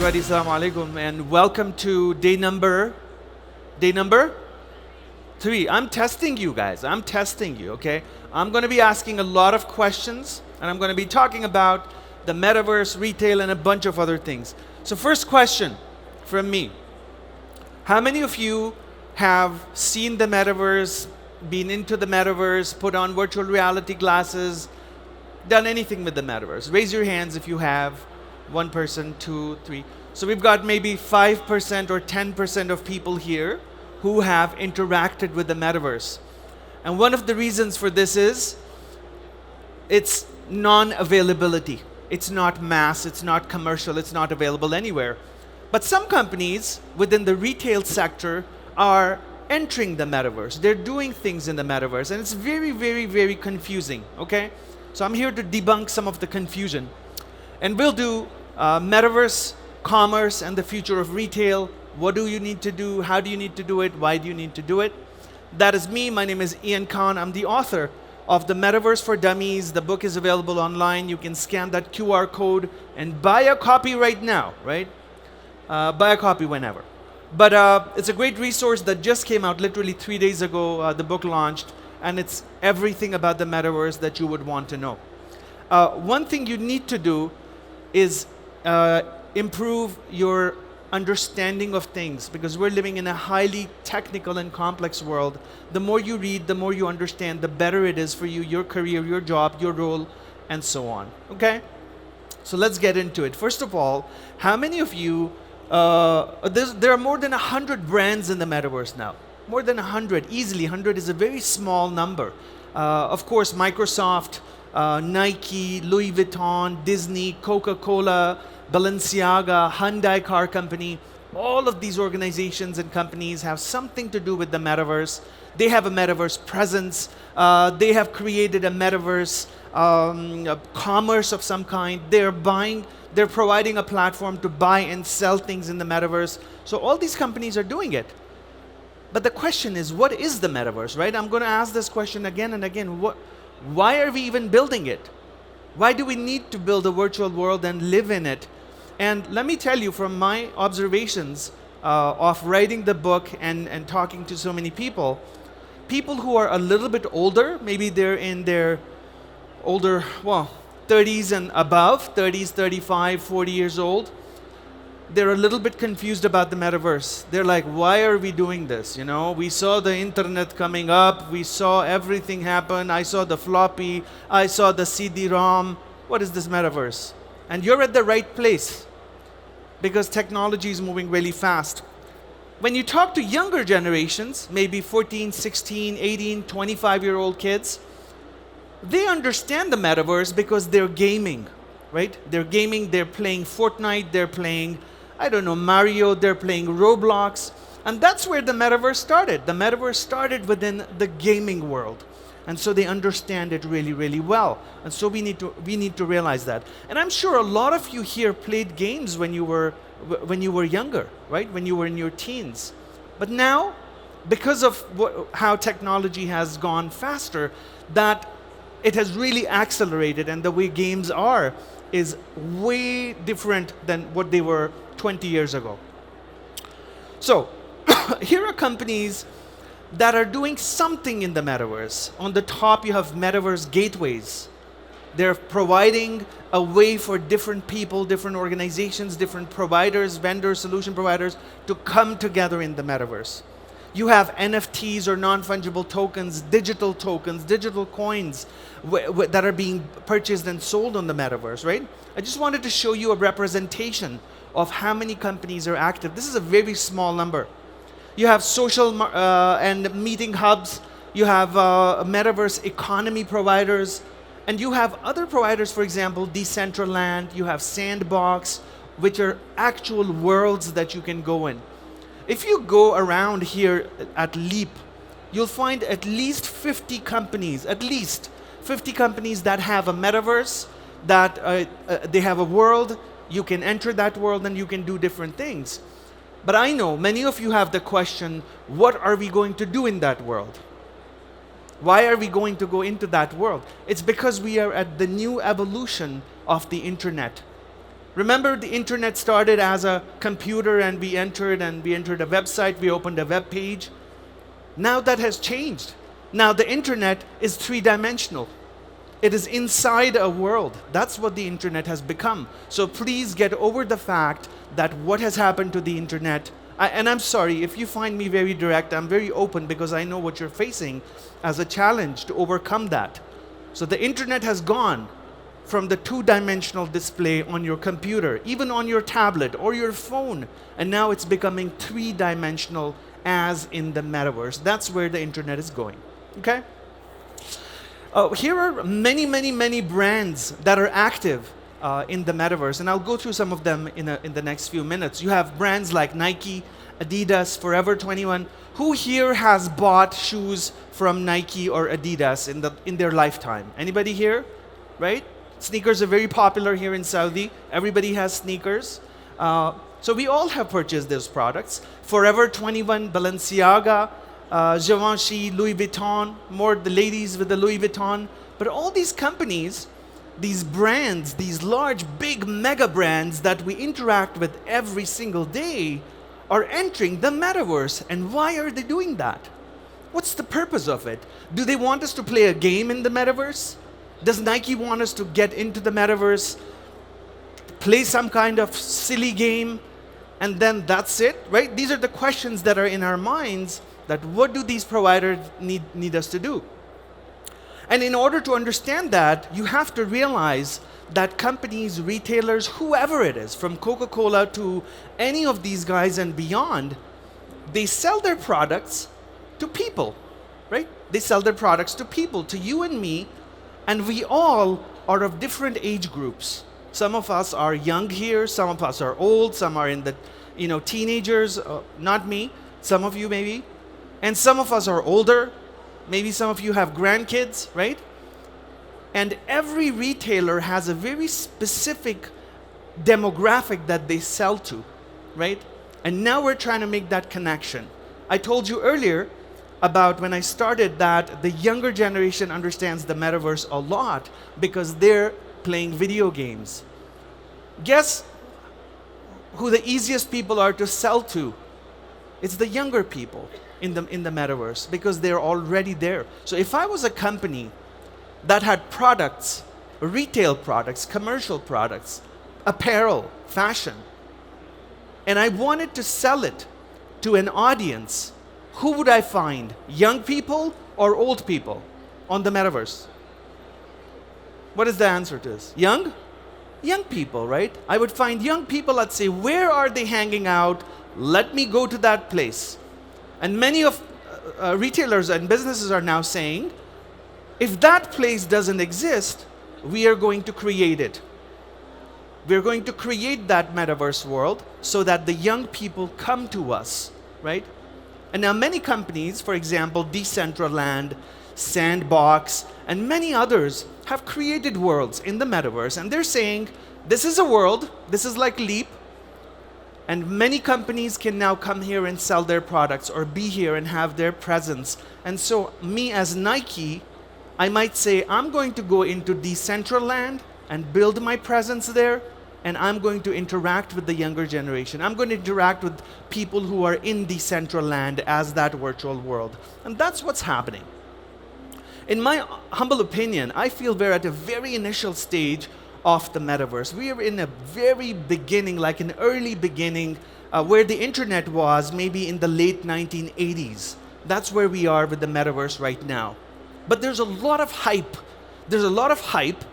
everybody. Assalamu alaikum, and welcome to day number 3. I'm testing you guys. I'm testing you, okay? I'm going to be asking a lot of questions, and I'm going to be talking about the metaverse, retail, and a bunch of other things. So first question from me. How many of you have seen the metaverse, been into the metaverse, put on virtual reality glasses, done anything with the metaverse? Raise your hands if you have. One person, 2, 3. So we've got maybe 5% or 10% of people here who have interacted with the metaverse. And one of the reasons for this is it's non-availability. It's not mass, it's not commercial, it's not available anywhere. But some companies within the retail sector are entering the metaverse. They're doing things in the metaverse, and it's very, very, very confusing, okay? So I'm here to debunk some of the confusion. And we'll do metaverse, commerce, and the future of retail. What do you need to do? How do you need to do it? Why do you need to do it? That is me. My name is Ian Khan. I'm the author of the Metaverse for Dummies. The book is available online. You can scan that QR code and buy a copy right now, right? Buy a copy whenever. But it's a great resource that just came out literally 3 days ago. The book launched, and it's everything about the metaverse that you would want to know. One thing you need to do is improve your understanding of things, because we're living in a highly technical and complex world. The more you read, the more you understand, the better it is for you, your career, your job, your role, and so on. Okay? So let's get into it. First of all, how many of you, there are more than 100 brands in the metaverse now. More than 100, easily. 100 is a very small number. Of course, Microsoft, Nike, Louis Vuitton, Disney, Coca-Cola, Balenciaga, Hyundai Car Company, all of these organizations and companies have something to do with the metaverse. They have a metaverse presence. They have created a metaverse a commerce of some kind. They're providing a platform to buy and sell things in the metaverse. So all these companies are doing it. But the question is, what is the metaverse, right? I'm going to ask this question again and again. Why are we even building it? Why do we need to build a virtual world and live in it? And let me tell you, from my observations of writing the book and talking to so many people who are a little bit older, maybe they're in their older, 30s and above, 30s, 35, 40 years old, they're a little bit confused about the metaverse. They're like, why are we doing this? You know, we saw the internet coming up. We saw everything happen. I saw the floppy. I saw the CD-ROM. What is this metaverse? And you're at the right place, because technology is moving really fast. When you talk to younger generations, maybe 14, 16, 18, 25-year-old kids, they understand the metaverse because they're gaming, right? They're gaming, they're playing Fortnite, they're playing, I don't know, Mario, they're playing Roblox. And that's where the metaverse started. The metaverse started within the gaming world. And so they understand it really, really well. And so we need to realize that. And I'm sure a lot of you here played games when you were younger, right? When you were in your teens. But now, because of how technology has gone faster, that it has really accelerated, and the way games are is way different than what they were 20 years ago. So here are companies that are doing something in the metaverse. On the top, you have metaverse gateways. They're providing a way for different people, different organizations, different providers, vendors, solution providers to come together in the metaverse. You have NFTs, or non-fungible tokens, digital coins that are being purchased and sold on the metaverse, right? I just wanted to show you a representation of how many companies are active. This is a very small number. You have social and meeting hubs. You have metaverse economy providers. And you have other providers, for example, Decentraland. You have Sandbox, which are actual worlds that you can go in. If you go around here at Leap, you'll find at least 50 companies that have a metaverse, that they have a world. You can enter that world and you can do different things. But I know many of you have the question, what are we going to do in that world? Why are we going to go into that world? It's because we are at the new evolution of the internet. Remember, the internet started as a computer and we entered a website, we opened a web page. Now that has changed. Now the internet is three-dimensional. It is inside a world. That's what the internet has become. So please get over the fact that what has happened to the internet, and I'm sorry, if you find me very direct, I'm very open because I know what you're facing as a challenge to overcome that. So the internet has gone from the two-dimensional display on your computer, even on your tablet or your phone, and now it's becoming three-dimensional as in the metaverse. That's where the internet is going, okay? Here are many brands that are active in the metaverse, and I'll go through some of them in the next few minutes. You have brands like Nike, Adidas, Forever 21. Who here has bought shoes from Nike or Adidas in their lifetime? Anybody here? Right? Sneakers are very popular here in Saudi. Everybody has sneakers. So we all have purchased those products. Forever 21, Balenciaga, Givenchy, Louis Vuitton, more the ladies with the Louis Vuitton. But all these companies, these brands, these large, big mega brands that we interact with every single day are entering the metaverse. And why are they doing that? What's the purpose of it? Do they want us to play a game in the metaverse? Does Nike want us to get into the metaverse, play some kind of silly game, and then that's it, right? These are the questions that are in our minds, that what do these providers need us to do? And in order to understand that, you have to realize that companies, retailers, whoever it is, from Coca-Cola to any of these guys and beyond, they sell their products to people, right? They sell their products to people, to you and me, and we all are of different age groups. Some of us are young here, some of us are old, some are in the teenagers, not me, some of you maybe. And some of us are older, maybe some of you have grandkids, right? And every retailer has a very specific demographic that they sell to, right? And now we're trying to make that connection. I told you earlier about when I started that the younger generation understands the metaverse a lot because they're playing video games. Guess who the easiest people are to sell to? It's the younger people in the metaverse because they're already there. So if I was a company that had products, retail products, commercial products, apparel, fashion, and I wanted to sell it to an audience, who would I find? Young people or old people on the metaverse? What is the answer to this? Young? Young people, right? I would find young people. I'd say, where are they hanging out? Let me go to that place. And many of retailers and businesses are now saying, if that place doesn't exist, we are going to create it. We're going to create that metaverse world so that the young people come to us, right? And now many companies, for example, Decentraland, Sandbox, and many others have created worlds in the metaverse. And they're saying, this is a world, this is like Leap, and many companies can now come here and sell their products or be here and have their presence. And so me as Nike, I might say, I'm going to go into Decentraland and build my presence there, and I'm going to interact with the younger generation. I'm going to interact with people who are in Decentraland as that virtual world. And that's what's happening. In my humble opinion, I feel we're at a very initial stage of the metaverse. We are in a very beginning, like an early beginning, where the internet was maybe in the late 1980s. That's where we are with the metaverse right now. But there's a lot of hype. There's a lot of hype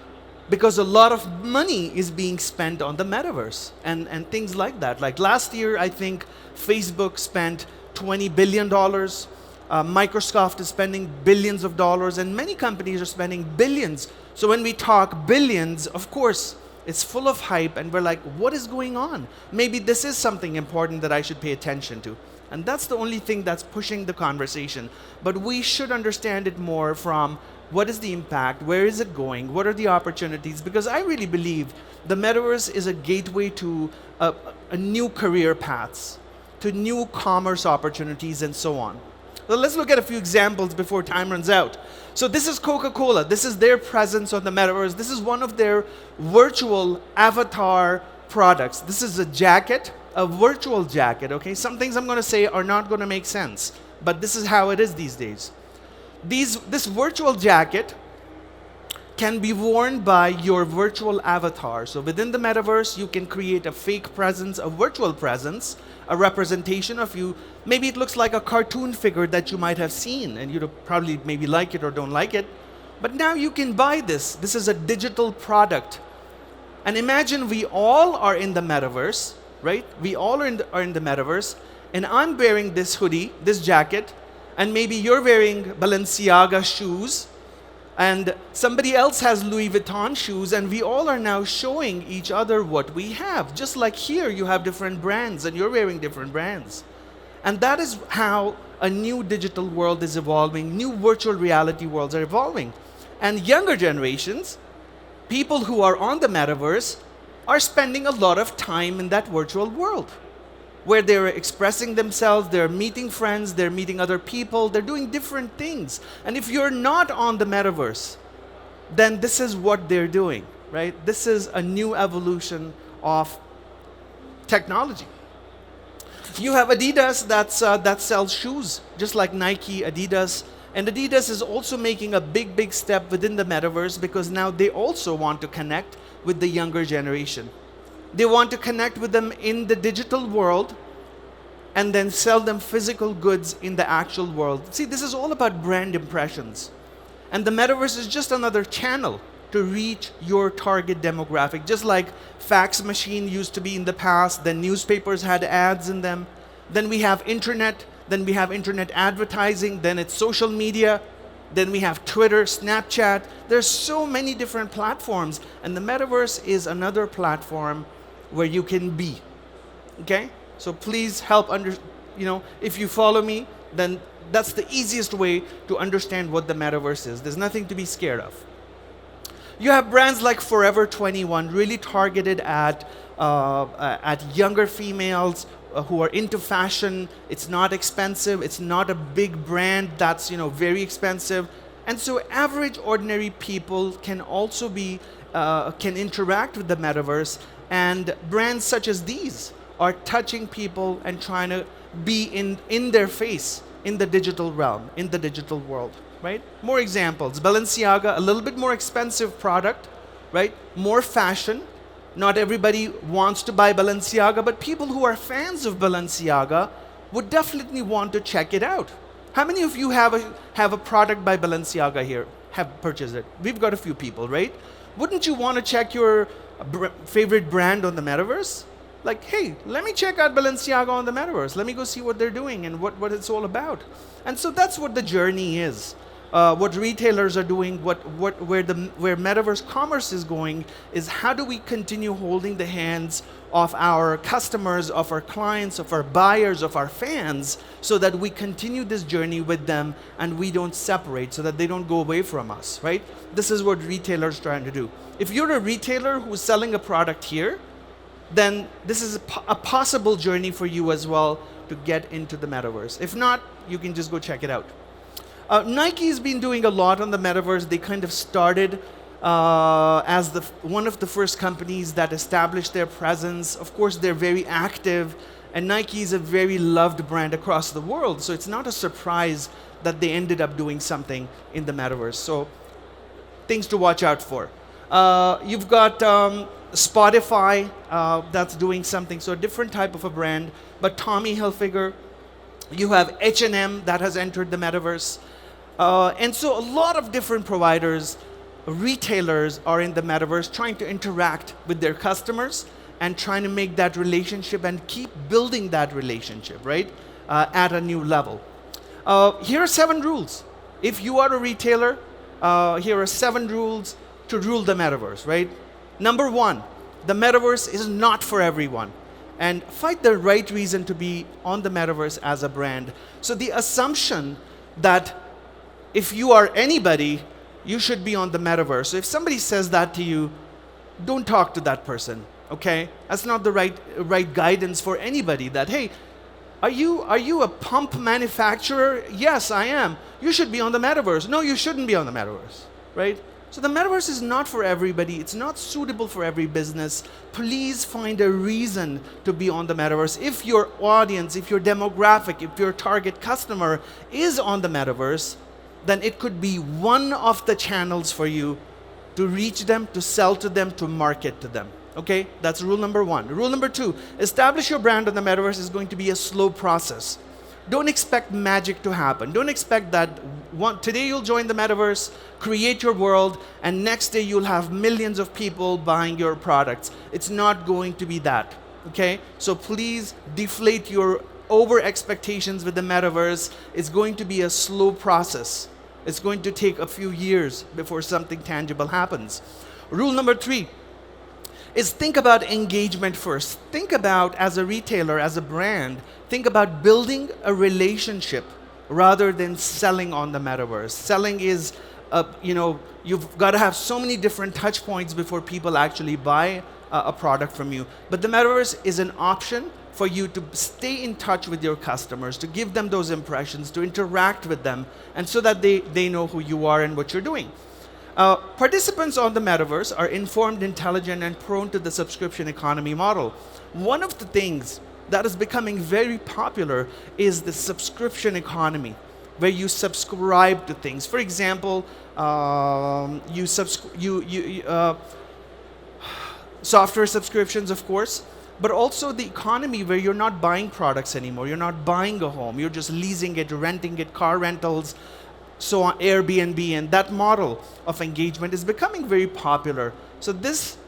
because a lot of money is being spent on the metaverse and things like that. Like last year, I think Facebook spent $20 billion. Microsoft is spending billions of dollars, and many companies are spending billions. So when we talk billions, of course, it's full of hype, and we're like, what is going on? Maybe this is something important that I should pay attention to. And that's the only thing that's pushing the conversation. But we should understand it more from what is the impact, where is it going, what are the opportunities? Because I really believe the metaverse is a gateway to a new career paths, to new commerce opportunities, and so on. So let's look at a few examples before time runs out. So this is Coca-Cola. This is their presence on the metaverse. This is one of their virtual avatar products. This is a jacket, a virtual jacket, okay? Some things I'm going to say are not going to make sense, but this is how it is these days. This virtual jacket can be worn by your virtual avatar. So within the metaverse, you can create a fake presence, a virtual presence, a representation of you. Maybe it looks like a cartoon figure that you might have seen, and you probably maybe like it or don't like it. But now you can buy this. This is a digital product. And imagine we all are in the metaverse, right? We all are in the metaverse, and I'm wearing this hoodie, this jacket, and maybe you're wearing Balenciaga shoes, and somebody else has Louis Vuitton shoes, and we all are now showing each other what we have. Just like here, you have different brands, and you're wearing different brands. And that is how a new digital world is evolving, new virtual reality worlds are evolving. And younger generations, people who are on the metaverse, are spending a lot of time in that virtual world, where they're expressing themselves, they're meeting friends, they're meeting other people, they're doing different things. And if you're not on the metaverse, then this is what they're doing, right? This is a new evolution of technology. You have Adidas that sells shoes, just like Nike, Adidas. And Adidas is also making a big step within the metaverse, because now they also want to connect with the younger generation. They want to connect with them in the digital world and then sell them physical goods in the actual world. See, this is all about brand impressions. And the metaverse is just another channel to reach your target demographic. Just like fax machine used to be in the past, then newspapers had ads in them. Then we have internet, then we have internet advertising, then it's social media, then we have Twitter, Snapchat. There's so many different platforms, and the metaverse is another platform where you can be, okay? So please help if you follow me, then that's the easiest way to understand what the metaverse is. There's nothing to be scared of. You have brands like Forever 21, really targeted at younger females who are into fashion. It's not expensive. It's not a big brand that's very expensive, and so average, ordinary people can also can interact with the metaverse. And brands such as these are touching people and trying to be in their face in the digital realm, in the digital world, right? More examples. Balenciaga, a little bit more expensive product, right? More fashion. Not everybody wants to buy Balenciaga, but people who are fans of Balenciaga would definitely want to check it out. How many of you have a product by Balenciaga here, have purchased it? We've got a few people, right? Wouldn't you want to check your favorite brand on the metaverse? Like, hey, let me check out Balenciaga on the metaverse. Let me go see what they're doing and what it's all about. And so that's what the journey is. What retailers are doing, where metaverse commerce is going, is how do we continue holding the hands of our customers, of our clients, of our buyers, of our fans, so that we continue this journey with them and we don't separate, so that they don't go away from us, right? This is what retailers are trying to do. If you're a retailer who's selling a product here, then this is a possible journey for you as well to get into the metaverse. If not, you can just go check it out. Nike's been doing a lot on the metaverse. They kind of started as one of the first companies that established their presence. Of course, they're very active, and Nike is a very loved brand across the world. So it's not a surprise that they ended up doing something in the metaverse. So things to watch out for. You've got Spotify that's doing something, so a different type of a brand. But Tommy Hilfiger, you have H&M that has entered the metaverse. And so a lot of different providers, retailers are in the metaverse trying to interact with their customers and trying to make that relationship and keep building that relationship, right, at a new level. Here are 7 rules. If you are a retailer, here are 7 rules to rule the metaverse, right? Number 1, the metaverse is not for everyone. And find the right reason to be on the metaverse as a brand. So the assumption that if you are anybody, you should be on the metaverse. So if somebody says that to you, don't talk to that person, okay? That's not the right guidance for anybody. That, hey, are you a pump manufacturer? Yes, I am. You should be on the metaverse. No, you shouldn't be on the metaverse, right? So the metaverse is not for everybody. It's not suitable for every business. Please find a reason to be on the metaverse. If your audience, if your demographic, if your target customer is on the metaverse, then it could be one of the channels for you to reach them, to sell to them, to market to them. Okay, that's rule number one. Rule number two, establish your brand on the metaverse is going to be a slow process. Don't expect magic to happen. Don't expect that today you'll join the metaverse, create your world, and next day you'll have millions of people buying your products. It's not going to be that, okay? So please deflate your over expectations with the metaverse. It's going to be a slow process. It's going to take a few years before something tangible happens. Rule number three is think about engagement first. Think about, as a retailer, as a brand, think about building a relationship rather than selling on the metaverse. Selling is, you've got to have so many different touch points before people actually buy a product from you. But the metaverse is an option for you to stay in touch with your customers, to give them those impressions, to interact with them, and so that they know who you are and what you're doing. Participants on the metaverse are informed, intelligent, and prone to the subscription economy model. One of the things that is becoming very popular is the subscription economy, where you subscribe to things. For example, software subscriptions, of course, but also the economy where you're not buying products anymore. You're not buying a home. You're just leasing it, renting it, car rentals, so on, Airbnb, and that model of engagement is becoming very popular. So this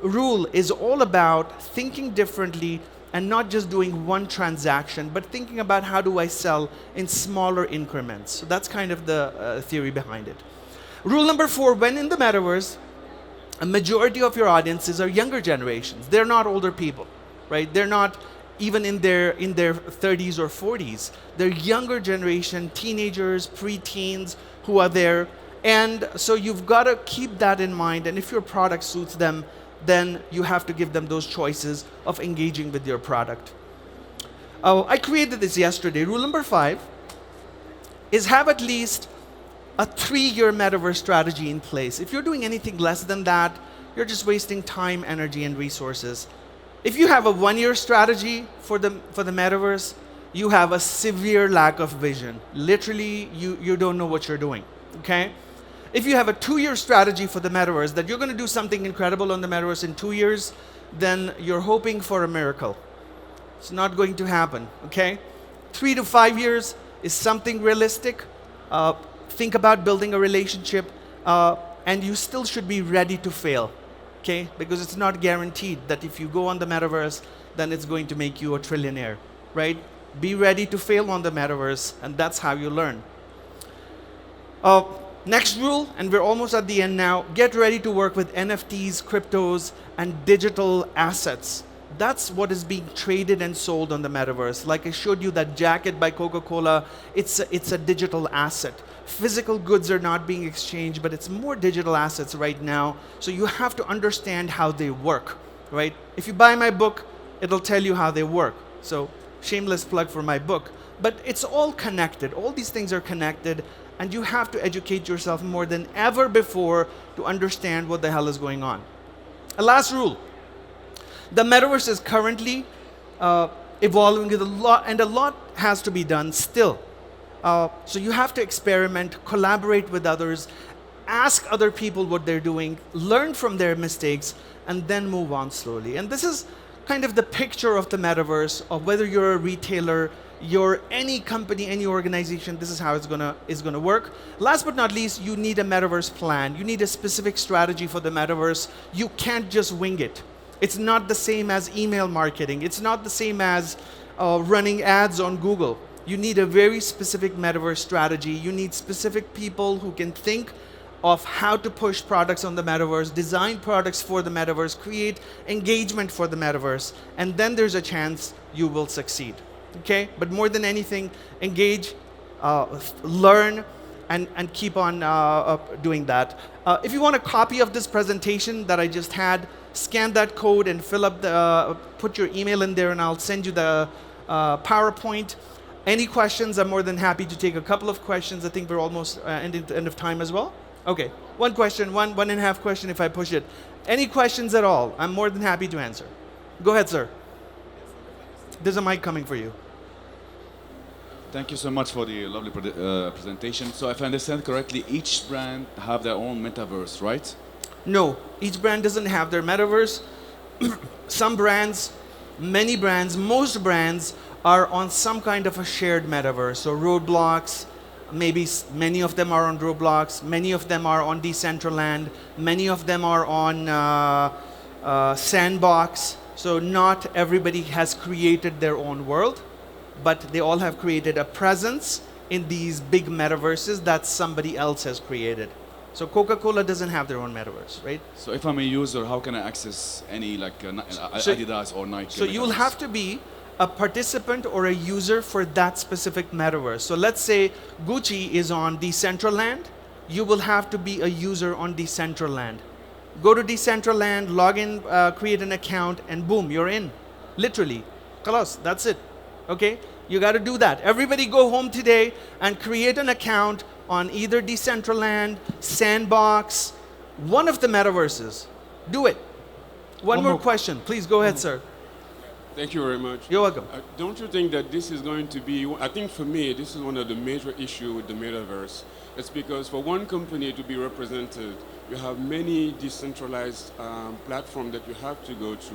rule is all about thinking differently and not just doing one transaction, but thinking about how do I sell in smaller increments. So that's kind of the theory behind it. Rule number four, when in the metaverse, a majority of your audiences are younger generations. They're not older people, right? They're not even in their 30s or 40s. They're younger generation, teenagers, pre-teens who are there. And so you've got to keep that in mind. And if your product suits them, then you have to give them those choices of engaging with your product. I created this yesterday. Rule number 5 is have at least a 3-year metaverse strategy in place. If you're doing anything less than that, you're just wasting time, energy, and resources. If you have a 1-year strategy for the metaverse, you have a severe lack of vision. Literally, you don't know what you're doing, okay? If you have a 2-year strategy for the metaverse, that you're going to do something incredible on the metaverse in 2 years, then you're hoping for a miracle. It's not going to happen, okay? 3 to 5 years is something realistic. Think about building a relationship, and you still should be ready to fail. Okay? Because it's not guaranteed that if you go on the metaverse, then it's going to make you a trillionaire, right? Be ready to fail on the metaverse, and that's how you learn. Next rule, and we're almost at the end now, get ready to work with NFTs, cryptos, and digital assets. That's what is being traded and sold on the metaverse. Like I showed you that jacket by Coca-Cola, it's a digital asset. Physical goods are not being exchanged, but it's more digital assets right now. So you have to understand how they work, right? If you buy my book, it'll tell you how they work. So shameless plug for my book. But it's all connected. All these things are connected, and you have to educate yourself more than ever before to understand what the hell is going on. A last rule. The metaverse is currently evolving with a lot, and a lot has to be done still. So you have to experiment, collaborate with others, ask other people what they're doing, learn from their mistakes, and then move on slowly. And this is kind of the picture of the metaverse, of whether you're a retailer, you're any company, any organization, this is how it's gonna work. Last but not least, you need a metaverse plan. You need a specific strategy for the metaverse. You can't just wing it. It's not the same as email marketing. It's not the same as running ads on Google. You need a very specific metaverse strategy. You need specific people who can think of how to push products on the metaverse, design products for the metaverse, create engagement for the metaverse, and then there's a chance you will succeed. Okay? But more than anything, engage, learn, and keep on doing that. If you want a copy of this presentation that I just had, scan that code and put your email in there, and I'll send you the PowerPoint. Any questions? I'm more than happy to take a couple of questions. I think we're almost end of time as well. Okay, one question, one and a half question if I push it. Any questions at all? I'm more than happy to answer. Go ahead, sir. There's a mic coming for you. Thank you so much for the lovely presentation. So if I understand correctly, each brand have their own metaverse, right? No, each brand doesn't have their metaverse. Some brands, many brands, most brands are on some kind of a shared metaverse. So Roblox, maybe many of them are on Roblox, many of them are on Decentraland, many of them are on Sandbox. So not everybody has created their own world, but they all have created a presence in these big metaverses that somebody else has created. So Coca-Cola doesn't have their own metaverse, right? So if I'm a user, how can I access any like Adidas or Nike? So you'll have to be a participant or a user for that specific metaverse. So let's say Gucci is on Decentraland, you will have to be a user on Decentraland. Go to Decentraland, log in, create an account, and boom, you're in. Literally. Khalas, that's it. Okay? You got to do that. Everybody go home today and create an account on either Decentraland, Sandbox, one of the metaverses. Do it. One more question. Please go ahead, sir. Thank you very much. You're welcome. Don't you think that this is going to be, I think for me, this is one of the major issues with the metaverse. It's because for one company to be represented, you have many decentralized platforms that you have to go to.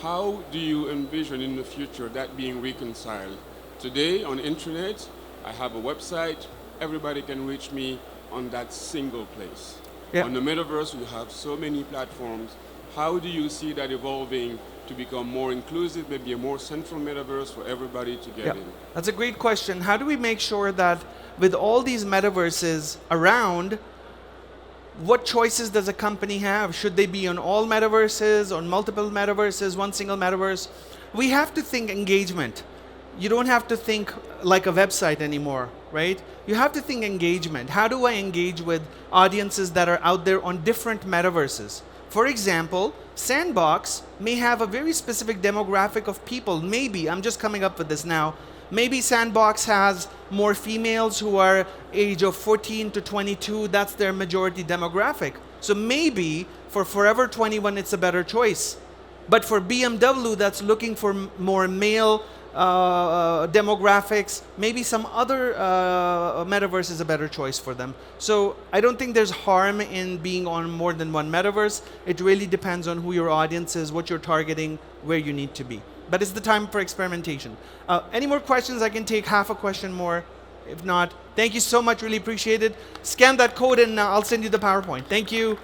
How do you envision in the future that being reconciled? Today on the internet, I have a website, everybody can reach me on that single place. Yeah. On the metaverse, we have so many platforms. How do you see that evolving to become more inclusive, maybe a more central metaverse for everybody to get in? That's a great question. How do we make sure that with all these metaverses around, what choices does a company have? Should they be on all metaverses, on multiple metaverses, one single metaverse? We have to think engagement. You don't have to think like a website anymore, right? You have to think engagement. How do I engage with audiences that are out there on different metaverses? For example, Sandbox may have a very specific demographic of people. Maybe, I'm just coming up with this now, maybe Sandbox has more females who are age of 14 to 22. That's their majority demographic. So maybe for Forever 21, it's a better choice. But for BMW that's looking for more male demographics, maybe some other metaverse is a better choice for them. So I don't think there's harm in being on more than one metaverse. It really depends on who your audience is, what you're targeting, where you need to be. But it's the time for experimentation. Any more questions? I can take half a question more. If not, thank you so much. Really appreciate it. Scan that code and I'll send you the PowerPoint. Thank you.